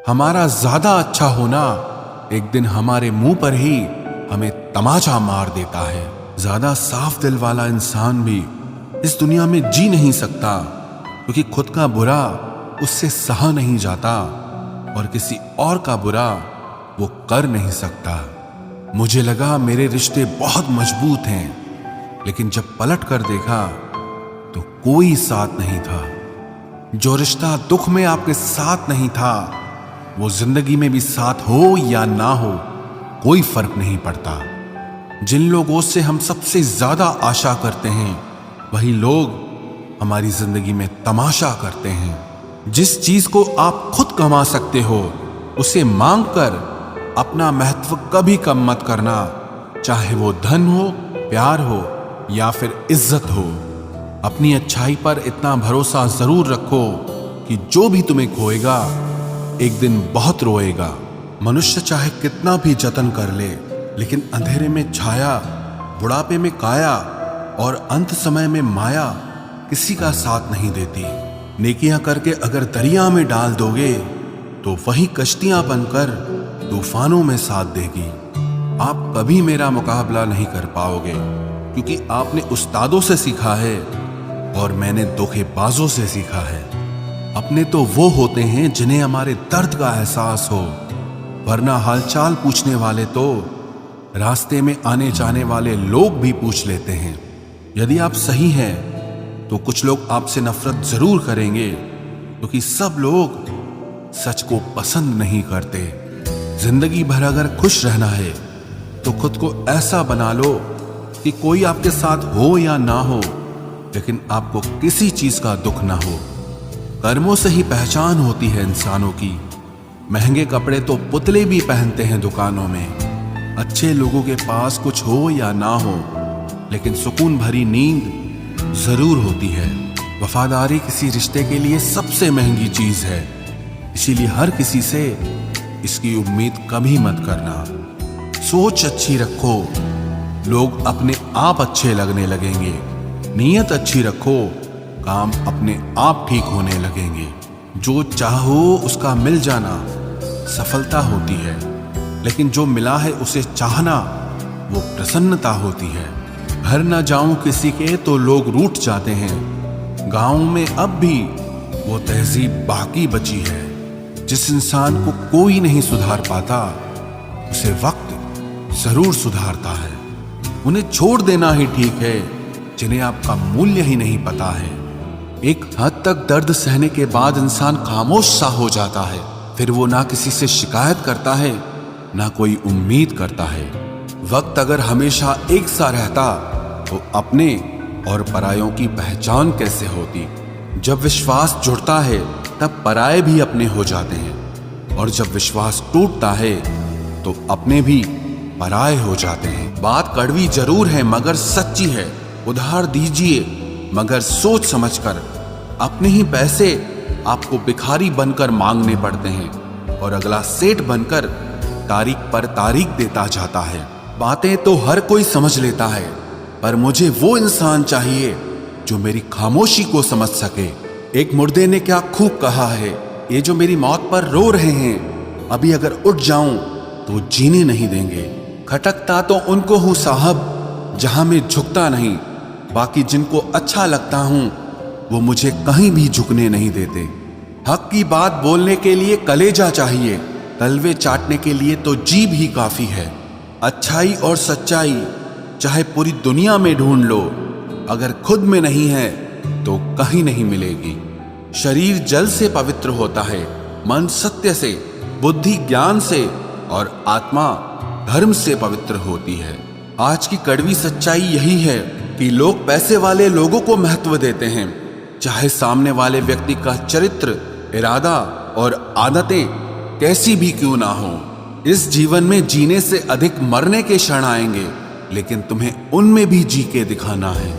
हमारा ज्यादा अच्छा होना एक दिन हमारे मुंह पर ही हमें तमाचा मार देता है। ज्यादा साफ दिल वाला इंसान भी इस दुनिया में जी नहीं सकता, क्योंकि खुद का बुरा उससे सहा नहीं जाता और किसी और का बुरा वो कर नहीं सकता। मुझे लगा मेरे रिश्ते बहुत मजबूत हैं, लेकिन जब पलट कर देखा तो कोई साथ नहीं था। जो रिश्ता दुख में आपके साथ नहीं था, वो जिंदगी में भी साथ हो या ना हो कोई फर्क नहीं पड़ता। जिन लोगों से हम सबसे ज्यादा आशा करते हैं, वही लोग हमारी जिंदगी में तमाशा करते हैं। जिस चीज को आप खुद कमा सकते हो, उसे मांग कर अपना महत्व कभी कम मत करना, चाहे वो धन हो, प्यार हो या फिर इज्जत हो। अपनी अच्छाई पर इतना भरोसा जरूर रखो कि जो भी तुम्हें खोएगा एक दिन बहुत रोएगा। मनुष्य चाहे कितना भी जतन कर ले, लेकिन अंधेरे में छाया, बुढ़ापे में काया और अंत समय में माया किसी का साथ नहीं देती। नेकियां करके अगर दरिया में डाल दोगे तो वही कश्तियां बनकर तूफानों में साथ देगी। आप कभी मेरा मुकाबला नहीं कर पाओगे, क्योंकि आपने उस्तादों से सीखा है और मैंने धोखेबाजों से सीखा है। अपने तो वो होते हैं जिन्हें हमारे दर्द का एहसास हो, वरना हालचाल पूछने वाले तो रास्ते में आने जाने वाले लोग भी पूछ लेते हैं। यदि आप सही हैं तो कुछ लोग आपसे नफरत जरूर करेंगे, क्योंकि सब लोग सच को पसंद नहीं करते। जिंदगी भर अगर खुश रहना है तो खुद को ऐसा बना लो कि कोई आपके साथ हो या ना हो, लेकिन आपको किसी चीज का दुख ना हो। कर्मों से ही पहचान होती है इंसानों की। महंगे कपड़े तो पुतले भी पहनते हैं दुकानों में। अच्छे लोगों के पास कुछ हो या ना हो, लेकिन सुकून भरी नींद जरूर होती है। वफादारी किसी रिश्ते के लिए सबसे महंगी चीज है, इसीलिए हर किसी से इसकी उम्मीद कभी मत करना। सोच अच्छी रखो, लोग अपने आप अच्छे लगने लगेंगे। नीयत अच्छी रखो, काम अपने आप ठीक होने लगेंगे। जो चाहो उसका मिल जाना सफलता होती है, लेकिन जो मिला है उसे चाहना वो प्रसन्नता होती है। घर न जाऊं किसी के तो लोग रूठ जाते हैं। गांव में अब भी वो तहजीब बाकी बची है। जिस इंसान को कोई नहीं सुधार पाता, उसे वक्त जरूर सुधारता है। उन्हें छोड़ देना ही ठीक है जिन्हें आपका मूल्य ही नहीं पता है। एक हद तक दर्द सहने के बाद इंसान खामोश सा हो जाता है। फिर वो ना किसी से शिकायत करता है, ना कोई उम्मीद करता है। वक्त अगर हमेशा एक सा रहता तो अपने और परायों की पहचान कैसे होती। जब विश्वास जुड़ता है तब पराये भी अपने हो जाते हैं, और जब विश्वास टूटता है तो अपने भी पराये हो जाते हैं। बात कड़वी जरूर है मगर सच्ची है। उधार दीजिए मगर सोच समझकर। अपने ही पैसे आपको भिखारी बनकर मांगने पड़ते हैं, और अगला सेठ बनकर तारीख पर तारीख देता जाता है। बातें तो हर कोई समझ लेता है, पर मुझे वो इंसान चाहिए जो मेरी खामोशी को समझ सके। एक मुर्दे ने क्या खूब कहा है, ये जो मेरी मौत पर रो रहे हैं, अभी अगर उठ जाऊं तो जीने नहीं देंगे। खटकता तो उनको हूं साहब जहां में झुकता नहीं, बाकी जिनको अच्छा लगता हूं वो मुझे कहीं भी झुकने नहीं देते। हक की बात बोलने के लिए कलेजा चाहिए, तलवे चाटने के लिए तो जीभ ही काफी है। अच्छाई और सच्चाई चाहे पूरी दुनिया में ढूंढ लो, अगर खुद में नहीं है तो कहीं नहीं मिलेगी। शरीर जल से पवित्र होता है, मन सत्य से, बुद्धि ज्ञान से और आत्मा धर्म से पवित्र होती है। आज की कड़वी सच्चाई यही है कि लोग पैसे वाले लोगों को महत्व देते हैं, चाहे सामने वाले व्यक्ति का चरित्र, इरादा और आदतें कैसी भी क्यों ना हो। इस जीवन में जीने से अधिक मरने के क्षण आएंगे, लेकिन तुम्हें उनमें भी जी के दिखाना है।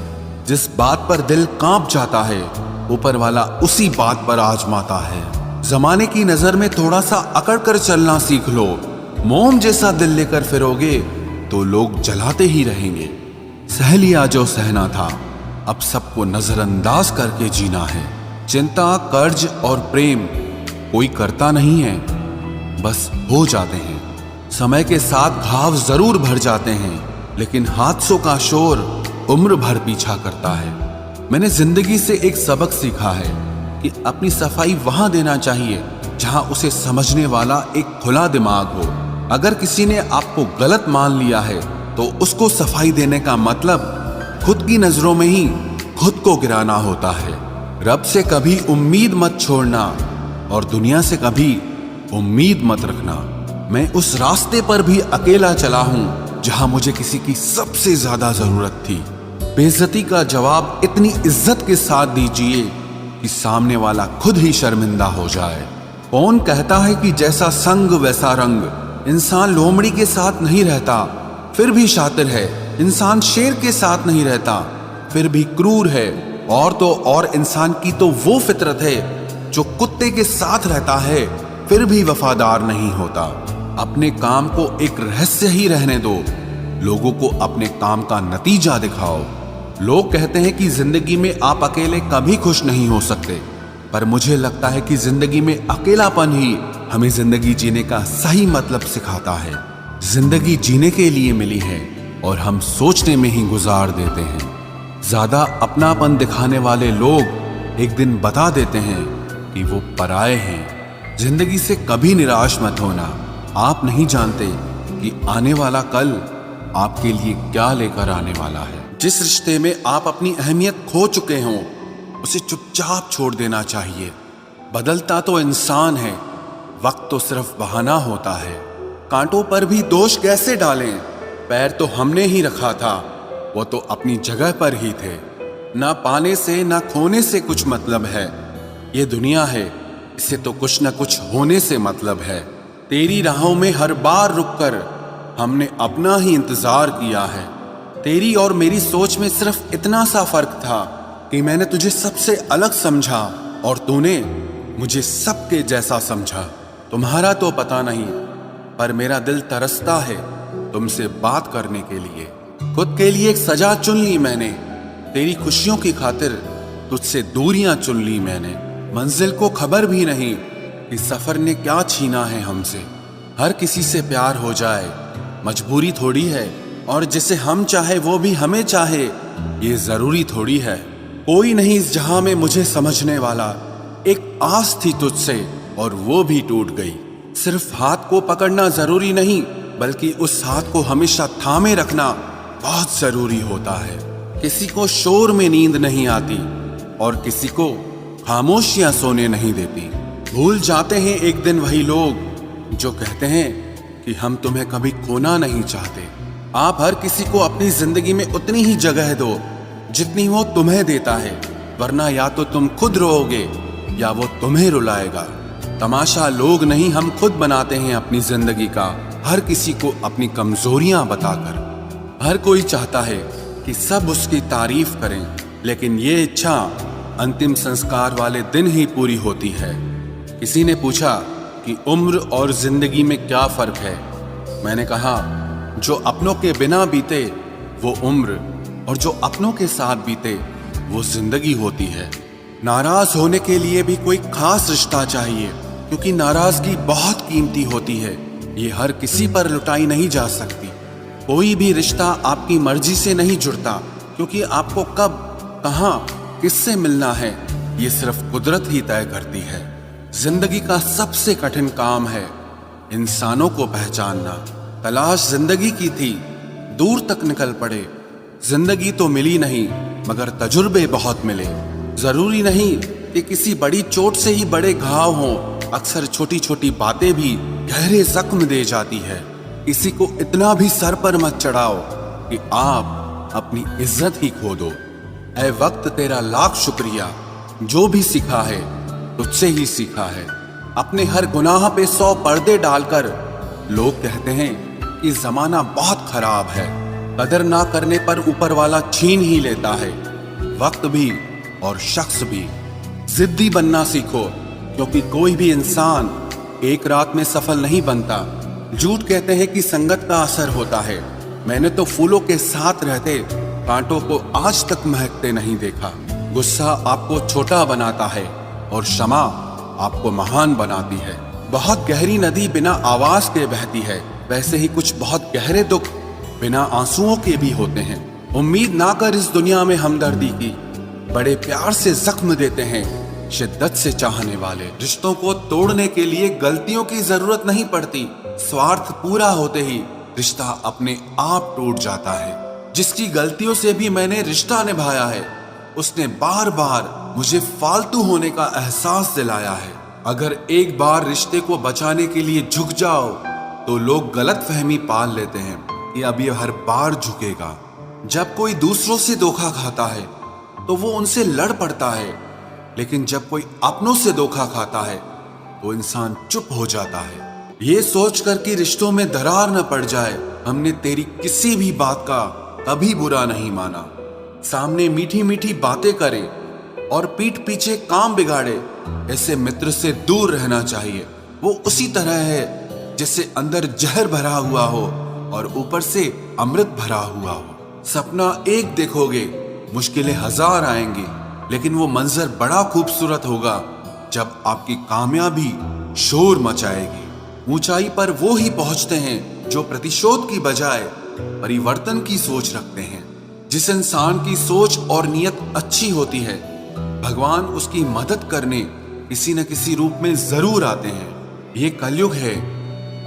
जिस बात पर दिल कांप जाता है, ऊपर वाला उसी बात पर आजमाता है। जमाने की नजर में थोड़ा सा अकड़ कर चलना सीख लो। मोम जैसा दिल लेकर फिरोगे तो लोग जलाते ही रहेंगे। सह लिया जो सहना था, अब सबको नजरअंदाज करके जीना है। चिंता, कर्ज और प्रेम कोई करता नहीं है, बस हो जाते हैं। समय के साथ घाव जरूर भर जाते हैं, लेकिन हादसों का शोर उम्र भर पीछा करता है। मैंने जिंदगी से एक सबक सीखा है कि अपनी सफाई वहां देना चाहिए जहां उसे समझने वाला एक खुला दिमाग हो। अगर किसी ने आपको गलत मान लिया है तो उसको सफाई देने का मतलब खुद की नजरों में ही खुद को गिराना होता है। रब से कभी उम्मीद मत छोड़ना और दुनिया से कभी उम्मीद मत रखना। मैं उस रास्ते पर भी अकेला चला हूं जहां मुझे किसी की सबसे ज्यादा जरूरत थी। बेइज्जती का जवाब इतनी इज्जत के साथ दीजिए कि सामने वाला खुद ही शर्मिंदा हो जाए। कौन कहता है कि जैसा संग वैसा रंग। इंसान लोमड़ी के साथ नहीं रहता फिर भी शातिर है। इंसान शेर के साथ नहीं रहता फिर भी क्रूर है। और तो और इंसान की तो वो फितरत है जो कुत्ते के साथ रहता है फिर भी वफादार नहीं होता। अपने काम को एक रहस्य ही रहने दो, लोगों को अपने काम का नतीजा दिखाओ। लोग कहते हैं कि जिंदगी में आप अकेले कभी खुश नहीं हो सकते, पर मुझे लगता है कि जिंदगी में अकेलापन ही हमें जिंदगी जीने का सही मतलब सिखाता है। जिंदगी जीने के लिए मिली है और हम सोचने में ही गुजार देते हैं। ज्यादा अपनापन दिखाने वाले लोग एक दिन बता देते हैं कि वो पराये हैं। जिंदगी से कभी निराश मत होना। आप नहीं जानते कि आने वाला कल आपके लिए क्या लेकर आने वाला है। जिस रिश्ते में आप अपनी अहमियत खो चुके हों उसे चुपचाप छोड़ देना चाहिए। बदलता तो इंसान है, वक्त तो सिर्फ बहाना होता है। कांटों पर भी दोष कैसे डालें, पैर तो हमने ही रखा था, वो तो अपनी जगह पर ही थे। ना पाने से ना खोने से कुछ मतलब है। ये दुनिया है, इसे तो कुछ न कुछ होने से मतलब है। तेरी राहों में हर बार रुककर हमने अपना ही इंतजार किया है। तेरी और मेरी सोच में सिर्फ इतना सा फर्क था कि मैंने तुझे सबसे अलग समझा और तूने मुझे सबके जैसा समझा। तुम्हारा तो पता नहीं, पर मेरा दिल तरसता है तुमसे बात करने के लिए। खुद के लिए एक सजा चुन ली मैंने, तेरी खुशियों की खातिर तुझसे दूरियां चुन ली मैंने। मंजिल को खबर भी नहीं कि सफर ने क्या छीना है हमसे। हर किसी से प्यार हो जाए मजबूरी थोड़ी है, और जिसे हम चाहे वो भी हमें चाहे ये जरूरी थोड़ी है। कोई नहीं इस जहां में मुझे समझने वाला, एक आस थी तुझसे और वो भी टूट गई। सिर्फ हाथ को पकड़ना जरूरी नहीं, बल्कि उस हाथ को हमेशा थामे रखना बहुत जरूरी होता है। किसी को शोर में नींद नहीं आती और किसी को खामोशियां सोने नहीं देती। भूल जाते हैं एक दिन वही लोग जो कहते हैं कि हम तुम्हें कभी खोना नहीं चाहते। आप हर किसी को अपनी जिंदगी में उतनी ही जगह दो जितनी वो तुम्हें देता है, वरना या तो तुम खुद रोओगे या वो तुम्हें रुलाएगा। तमाशा लोग नहीं, हम खुद बनाते हैं अपनी जिंदगी का, हर किसी को अपनी कमजोरियां बताकर। हर कोई चाहता है कि सब उसकी तारीफ करें, लेकिन ये इच्छा अंतिम संस्कार वाले दिन ही पूरी होती है। किसी ने पूछा कि उम्र और जिंदगी में क्या फर्क है। मैंने कहा, जो अपनों के बिना बीते वो उम्र, और जो अपनों के साथ बीते वो जिंदगी होती है। नाराज होने के लिए भी कोई खास रिश्ता चाहिए, क्योंकि नाराजगी बहुत कीमती होती है। ये हर किसी पर लुटाई नहीं जा सकती। कोई भी रिश्ता आपकी मर्जी से नहीं जुड़ता, क्योंकि आपको कब, कहां, किससे मिलना है ये सिर्फ कुदरत ही तय करती है। जिंदगी का सबसे कठिन काम है इंसानों को पहचानना। तलाश जिंदगी की थी, दूर तक निकल पड़े। जिंदगी तो मिली नहीं, मगर तजुर्बे बहुत मिले। जरूरी नहीं कि किसी बड़ी चोट से ही बड़े घाव हों, अक्सर छोटी छोटी बातें भी गहरे जख्म दे जाती है। किसी को इतना भी सर पर मत चढ़ाओ कि आप अपनी इज्जत ही खो दो। ऐ वक्त तेरा लाख शुक्रिया, जो भी सीखा है तुझसे ही सीखा है। अपने हर गुनाह पे 100 पर्दे डालकर लोग कहते हैं कि जमाना बहुत खराब है। कदर ना करने पर ऊपर वाला छीन ही लेता है, वक्त भी और शख्स भी। जिद्दी बनना सीखो, क्योंकि कोई भी इंसान एक रात में सफल नहीं बनता। झूठ कहते हैं कि संगत का असर होता है। मैंने तो फूलों के साथ रहते कांटों को आज तक महकते नहीं देखा। गुस्सा आपको छोटा बनाता है और क्षमा आपको महान बनाती है। बहुत गहरी नदी बिना आवाज के बहती है, वैसे ही कुछ बहुत गहरे दुख बिना आंसुओं के भी होते हैं। उम्मीद ना कर इस दुनिया में हमदर्दी की, बड़े प्यार से जख्म देते हैं शिद्दत से चाहने वाले। रिश्तों को तोड़ने के लिए गलतियों की जरूरत नहीं पड़ती, स्वार्थ पूरा होते ही रिश्ता अपने आप टूट जाता है। जिसकी गलतियों से भी मैंने रिश्ता निभाया है, उसने बार बार मुझे फालतू होने का एहसास दिलाया है। अगर एक बार रिश्ते को बचाने के लिए झुक जाओ तो लोग गलत फहमी पाल लेते हैं कि अब ये हर बार झुकेगा। जब कोई दूसरों से धोखा खाता है तो वो उनसे लड़ पड़ता है, लेकिन जब कोई अपनों से धोखा खाता है तो इंसान चुप हो जाता है। ये सोचकर कि रिश्तों में दरार न पड़ जाए, हमने तेरी किसी भी बात का कभी बुरा नहीं माना। सामने मीठी मीठी बातें करे और पीठ पीछे काम बिगाड़े, ऐसे मित्र से दूर रहना चाहिए। वो उसी तरह है जैसे अंदर जहर भरा हुआ हो और ऊपर से अमृत भरा हुआ हो। सपना एक देखोगे, मुश्किलें हजार आएंगी, लेकिन वो मंजर बड़ा खूबसूरत होगा जब आपकी कामयाबी शोर मचाएगी। ऊंचाई पर वो ही पहुंचते हैं जो प्रतिशोध की बजाय परिवर्तन की सोच रखते हैं। जिस इंसान की सोच और नियत अच्छी होती है, भगवान उसकी मदद करने किसी न किसी रूप में जरूर आते हैं। ये कलयुग है,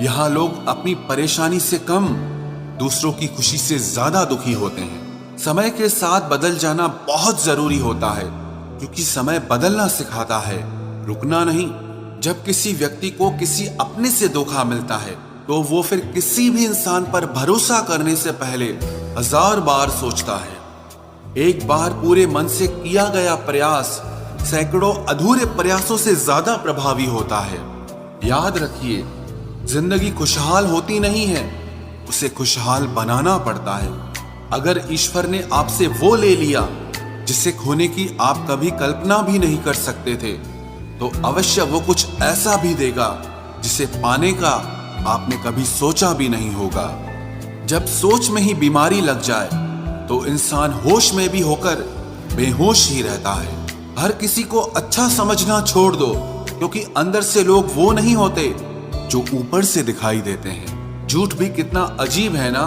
यहाँ लोग अपनी परेशानी से कम दूसरों की खुशी से ज्यादा दुखी होते हैं। समय के साथ बदल जाना बहुत जरूरी होता है, क्योंकि समय बदलना सिखाता है, रुकना नहीं। जब किसी व्यक्ति को किसी अपने से धोखा मिलता है तो वो फिर किसी भी इंसान पर भरोसा करने से पहले हजार बार सोचता है। एक बार पूरे मन से किया गया प्रयास सैकड़ों अधूरे प्रयासों से ज्यादा प्रभावी होता है। याद रखिए, जिंदगी खुशहाल होती नहीं है, उसे खुशहाल बनाना पड़ता है। अगर ईश्वर ने आपसे वो ले लिया जिसे खोने की आप कभी कल्पना भी नहीं कर सकते थे, तो अवश्य वो कुछ ऐसा भी देगा जिसे पाने का आपने कभी सोचा भी नहीं होगा। जब सोच में ही बीमारी लग जाए तो इंसान होश में भी होकर बेहोश ही रहता है। हर किसी को अच्छा समझना छोड़ दो, क्योंकि अंदर से लोग वो नहीं होते जो ऊपर से दिखाई देते हैं। झूठ भी कितना अजीब है ना,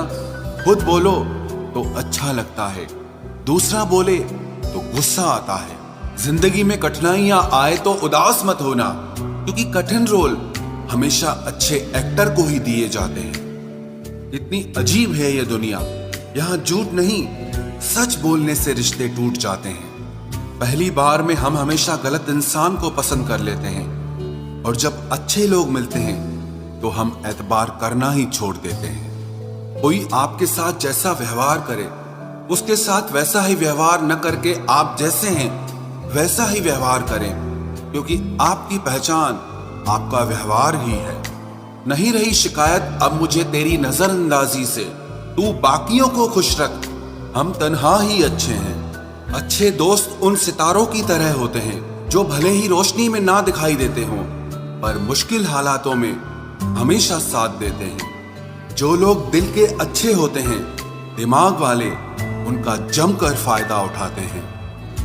खुद बोलो तो अच्छा लगता है, दूसरा बोले तो गुस्सा आता है। जिंदगी में कठिनाइयां आए तो उदास मत होना, क्योंकि कठिन रोल हमेशा अच्छे एक्टर को ही दिए जाते हैं। इतनी अजीब है ये दुनिया, यहाँ झूठ नहीं सच बोलने से रिश्ते टूट जाते हैं। पहली बार में हम हमेशा गलत इंसान को पसंद कर लेते हैं, और जब अच्छे लोग मिलते हैं तो हम एतबार करना ही छोड़ देते हैं। कोई आपके साथ जैसा व्यवहार करे, उसके साथ वैसा ही व्यवहार न करके आप जैसे हैं वैसा ही व्यवहार करें, क्योंकि आपकी पहचान आपका व्यवहार ही है। नहीं रही शिकायत अब मुझे तेरी नजरअंदाजी से, तू बाकियों को खुश रख, हम तन्हा ही अच्छे हैं। अच्छे दोस्त उन सितारों की तरह होते हैं जो भले ही रोशनी में ना दिखाई देते हों, पर मुश्किल हालातों में हमेशा साथ देते हैं। जो लोग दिल के अच्छे होते हैं, दिमाग वाले उनका जमकर फायदा उठाते हैं।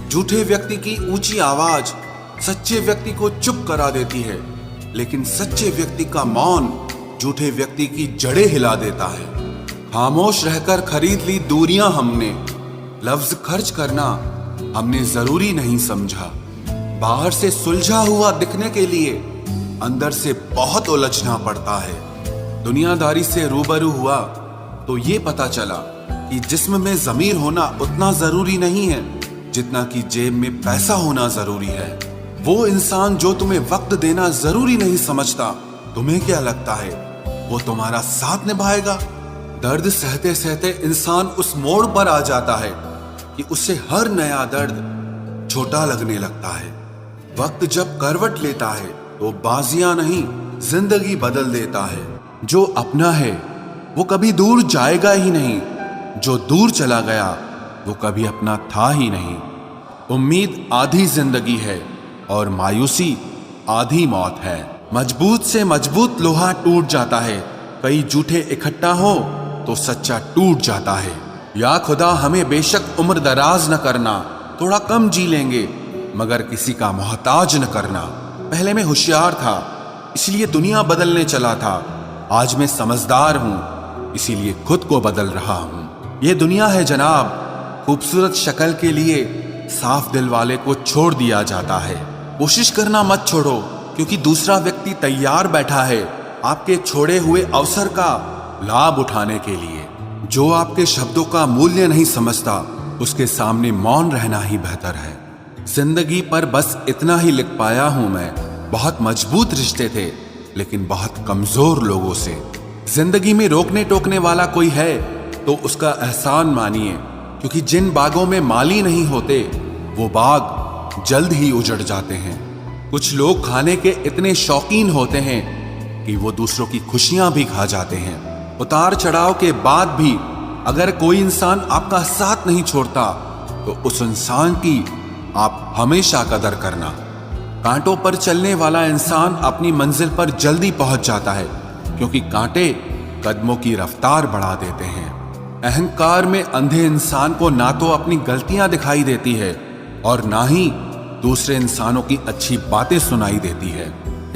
झूठे व्यक्ति की ऊंची आवाज सच्चे व्यक्ति को चुप करा देती है, लेकिन सच्चे व्यक्ति का मौन झूठे व्यक्ति की जड़ें हिला देता है। खामोश रहकर खरीद ली दूरियां हमने, लफ्ज खर्च करना हमने जरूरी नहीं समझा। बाहर से सुलझा हुआ दिखने के लिए अंदर से बहुत उलझना पड़ता है। दुनियादारी से रूबरू हुआ तो ये पता चला कि जिस्म में जमीर होना उतना जरूरी नहीं है जितना कि जेब में पैसा होना जरूरी है। वो इंसान जो तुम्हें वक्त देना जरूरी नहीं समझता, तुम्हें क्या लगता है वो तुम्हारा साथ निभाएगा? दर्द सहते सहते इंसान उस मोड़ पर आ जाता है कि उसे हर नया दर्द छोटा लगने लगता है। वक्त जब करवट लेता है तो बाजियां नहीं जिंदगी बदल देता है। जो अपना है वो कभी दूर जाएगा ही नहीं, जो दूर चला गया वो कभी अपना था ही नहीं। उम्मीद आधी जिंदगी है और मायूसी आधी मौत है। मजबूत से मजबूत लोहा टूट जाता है, कई झूठे इकट्ठा हो तो सच्चा टूट जाता है। या खुदा हमें बेशक उम्र दराज न करना, थोड़ा कम जी लेंगे मगर किसी का मोहताज न करना। पहले मैं होशियार था इसलिए दुनिया बदलने चला था। आज मैं समझदार हूं, इसीलिए खुद को बदल रहा हूं। ये दुनिया है जनाब, खूबसूरत शक्ल के लिए साफ दिल वाले को छोड़ दिया जाता है। कोशिश करना मत छोड़ो, क्योंकि दूसरा व्यक्ति तैयार बैठा है आपके छोड़े हुए अवसर का लाभ उठाने के लिए। जो आपके शब्दों का मूल्य नहीं समझता, उसके सामने मौन रहना ही बेहतर है। जिंदगी पर बस इतना ही लिख पाया हूं मैं। बहुत मजबूत रिश्ते थे, लेकिन बहुत कमजोर लोगों से। जिंदगी में रोकने टोकने वाला कोई है तो उसका एहसान मानिए, क्योंकि जिन बागों में माली नहीं होते वो बाग जल्द ही उजड़ जाते हैं। कुछ लोग खाने के इतने शौकीन होते हैं कि वो दूसरों की खुशियां भी खा जाते हैं। उतार चढ़ाव के बाद भी अगर कोई इंसान आपका साथ नहीं छोड़ता तो उस इंसान की आप हमेशा कदर करना। कांटों पर चलने वाला इंसान अपनी मंजिल पर जल्दी पहुंच जाता है, क्योंकि कांटे कदमों की रफ्तार बढ़ा देते हैं। अहंकार में अंधे इंसान को ना तो अपनी गलतियां दिखाई देती है और ना ही दूसरे इंसानों की अच्छी बातें सुनाई देती है।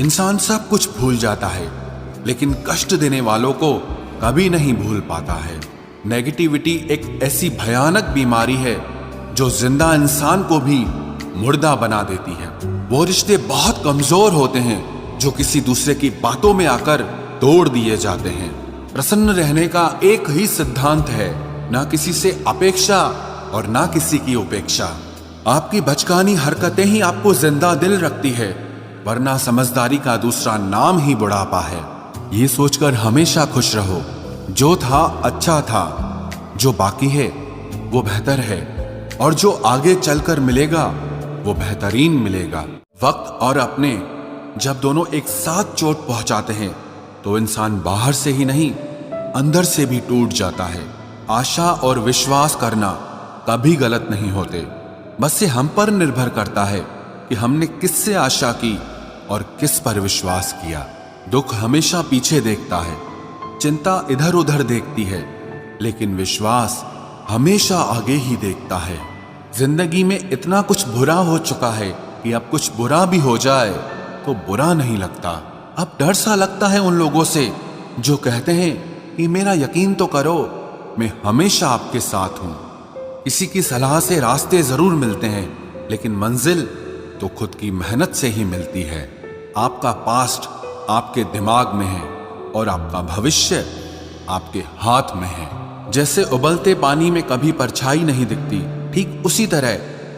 इंसान सब कुछ भूल जाता है, लेकिन कष्ट देने वालों को कभी नहीं भूल पाता है। नेगेटिविटी एक ऐसी भयानक बीमारी है जो जिंदा इंसान को भी मुर्दा बना देती है। वो रिश्ते बहुत कमजोर होते हैं जो किसी दूसरे की बातों में आकर तोड़ दिए जाते हैं। प्रसन्न रहने का एक ही सिद्धांत है, ना किसी से अपेक्षा और ना किसी की उपेक्षा। आपकी बचकानी हरकतें ही आपको जिंदा दिल रखती है, वरना समझदारी का दूसरा नाम ही बुढ़ापा है। ये सोचकर हमेशा खुश रहो, जो था अच्छा था, जो बाकी है वो बेहतर है, और जो आगे चलकर मिलेगा वो बेहतरीन मिलेगा। वक्त और अपने जब दोनों एक साथ चोट पहुंचाते हैं तो इंसान बाहर से ही नहीं, अंदर से भी टूट जाता है। आशा और विश्वास करना कभी गलत नहीं होते, बस ये हम पर निर्भर करता है कि हमने किससे आशा की और किस पर विश्वास किया। दुख हमेशा पीछे देखता है, चिंता इधर उधर देखती है, लेकिन विश्वास हमेशा आगे ही देखता है। जिंदगी में इतना कुछ बुरा हो चुका है कि अब कुछ बुरा भी हो जाए तो बुरा नहीं लगता। अब डर सा लगता है उन लोगों से जो कहते हैं कि मेरा यकीन तो करो, मैं हमेशा आपके साथ हूं। किसी की सलाह से रास्ते जरूर मिलते हैं, लेकिन मंजिल तो खुद की मेहनत से ही मिलती है। आपका पास्ट आपके दिमाग में है और आपका भविष्य आपके हाथ में है। जैसे उबलते पानी में कभी परछाई नहीं दिखती, ठीक उसी तरह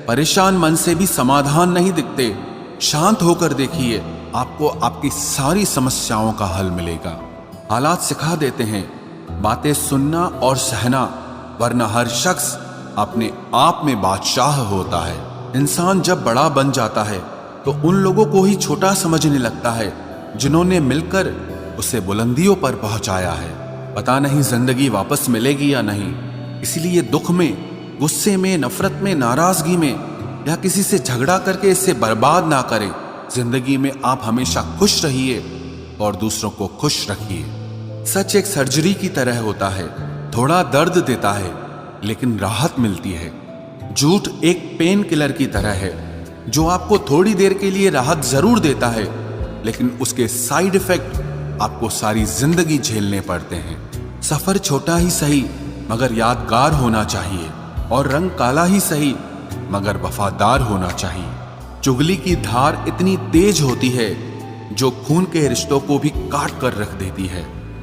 परेशान मन से भी समाधान नहीं दिखते। शांत होकर देखिए, आपको आपकी सारी समस्याओं का हल मिलेगा। हालात सिखा देते हैं बातें सुनना और सहना, वरना हर शख्स अपने आप में बादशाह होता है। इंसान जब बड़ा बन जाता है तो उन लोगों को ही छोटा समझने लगता है जिन्होंने मिलकर उसे बुलंदियों पर पहुंचाया है। पता नहीं जिंदगी वापस मिलेगी या नहीं, इसलिए दुख में, गुस्से में, नफरत में, नाराजगी में या किसी से झगड़ा करके इसे बर्बाद ना करें। जिंदगी में आप हमेशा खुश रहिए और दूसरों को खुश रखिए। सच एक सर्जरी की तरह होता है, थोड़ा दर्द देता है लेकिन राहत मिलती है। झूठ एक पेन किलर की तरह है जो आपको थोड़ी देर के लिए राहत जरूर देता है, लेकिन उसके साइड इफेक्ट आपको सारी जिंदगी झेलने पड़ते हैं। सफर छोटा ही सही मगर यादगार होना चाहिए, और रंग काला ही सही मगर वफादार होना चाहिए। चुगली की धार इतनी तेज होती है जो खून के रिश्तों को भी काट कर रख देती है।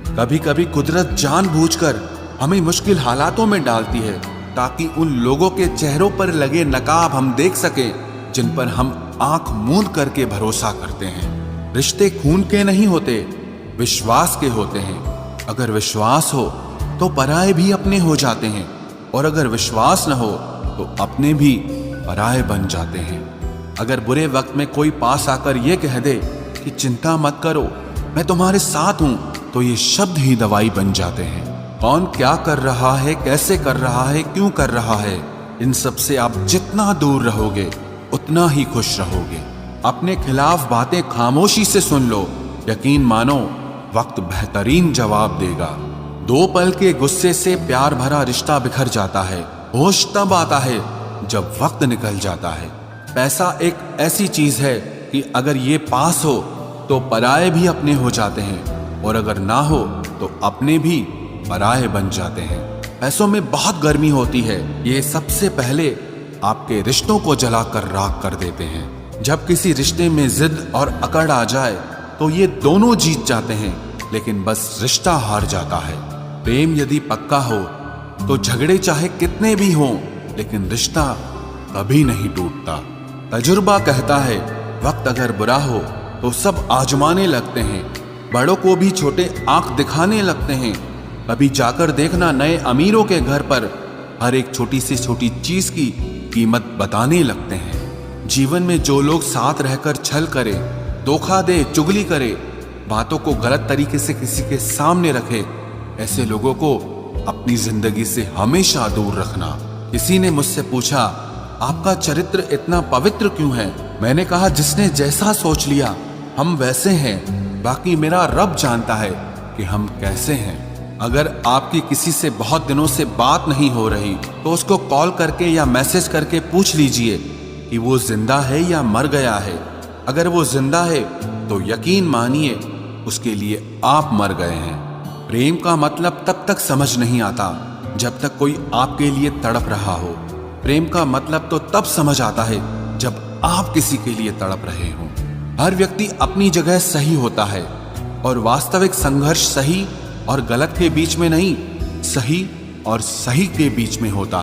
कभी कभी कुदरत जानबूझकर हमें मुश्किल हालातों में डालती है ताकि उन लोगों के चेहरों पर लगे नकाब हम देख सकें जिन पर हम आंख मूंद करके भरोसा करते हैं। रिश्ते खून के नहीं होते, विश्वास के होते हैं। अगर विश्वास हो तो पराये भी अपने हो जाते हैं, और अगर विश्वास न हो तो अपने भी पराये बन जाते हैं। अगर बुरे वक्त में कोई पास आकर यह कह दे कि चिंता मत करो, मैं तुम्हारे साथ हूं, तो ये शब्द ही दवाई बन जाते हैं। कौन क्या कर रहा है, कैसे कर रहा है, क्यों कर रहा है, इन सब से आप जितना दूर रहोगे उतना ही खुश रहोगे। अपने खिलाफ बातें खामोशी से सुन लो, यकीन मानो वक्त बेहतरीन जवाब देगा। दो पल के गुस्से से प्यार भरा रिश्ता बिखर जाता है। होश तब आता है जब वक्त निकल जाता है। पैसा एक ऐसी चीज है कि अगर ये पास हो तो पराये भी अपने हो जाते हैं, और अगर ना हो तो अपने भी पराये बन जाते हैं। पैसों में बहुत गर्मी होती है, ये सबसे पहले आपके रिश्तों को जलाकर राख कर देते हैं। जब किसी रिश्ते में जिद और अकड़ आ जाए तो ये दोनों जीत जाते हैं, लेकिन बस रिश्ता हार जाता है। प्रेम यदि पक्का हो तो झगड़े चाहे कितने भी हों, लेकिन रिश्ता कभी नहीं टूटता। तजुर्बा कहता है, वक्त अगर बुरा हो तो सब आजमाने लगते हैं, बड़ों को भी छोटे आंख दिखाने लगते हैं। कभी जाकर देखना नए अमीरों के घर पर हर एक छोटी से छोटी चीज की कीमत बताने लगते हैं। जीवन में जो लोग साथ रहकर छल करे, धोखा दे, चुगली करे, बातों को गलत तरीके से किसी के सामने रखे, ऐसे लोगों को अपनी जिंदगी से हमेशा दूर रखना। किसी ने मुझसे पूछा, आपका चरित्र इतना पवित्र क्यों है? मैंने कहा, जिसने जैसा सोच लिया हम वैसे हैं, बाकी मेरा रब जानता है कि हम कैसे हैं। अगर आपकी किसी से बहुत दिनों से बात नहीं हो रही तो उसको कॉल करके या मैसेज करके पूछ लीजिए कि वो जिंदा है या मर गया है। अगर वो जिंदा है तो यकीन मानिए उसके लिए आप मर गए हैं। प्रेम का मतलब तब तक समझ नहीं आता जब तक कोई आपके लिए तड़प रहा हो। प्रेम का मतलब तो तब समझ आता है जब आप किसी के लिए तड़प रहे हों। हर व्यक्ति अपनी जगह सही होता है, और वास्तविक संघर्ष सही और गलत के बीच में नहीं, सही और सही के बीच में होता है।